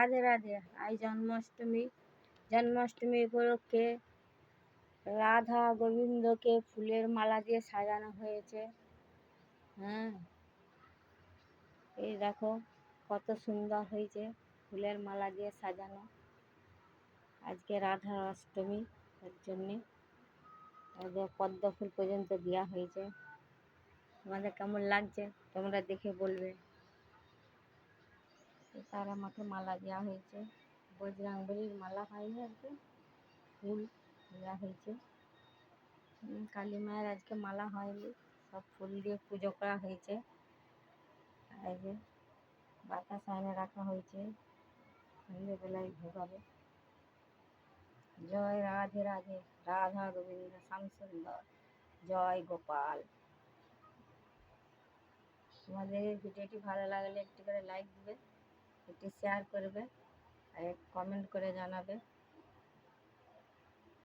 রাধে রাধে। আজ জন্মাষ্টমী উপলক্ষে রাধা গোবিন্দকে ফুলের মালা দিয়ে সাজানো হয়েছে। হ্যাঁ, এই দেখো কত সুন্দর হয়েছে, ফুলের মালা দিয়ে সাজানো। আজকে রাধা অষ্টমী, তার জন্যে পদ্ম ফুল পর্যন্ত দেওয়া হয়েছে। তোমাদের কেমন লাগছে তোমরা দেখে বলবে। তারা মাকে মালা দেওয়া হয়েছে, বজরংবলীর মালা হয়নি আর কি, ফুল দেওয়া হয়েছে। কালী মায়ের আজকে মালা হয়নি, সব ফুল দিয়ে পুজো করা হয়েছে। এই যে বাতাস আয়নে রাখা হয়েছে, সন্ধ্যেবেলায় ভোগ হবে। জয় রাধে রাধে, রাধা গোবিন্দ শ্যাম সুন্দর, জয় গোপাল। তোমাদের এই ভিডিওটি ভালো লাগলে একটু করে লাইক দিবে, একটু শেয়ার করবে আর কমেন্ট করে জানাবে।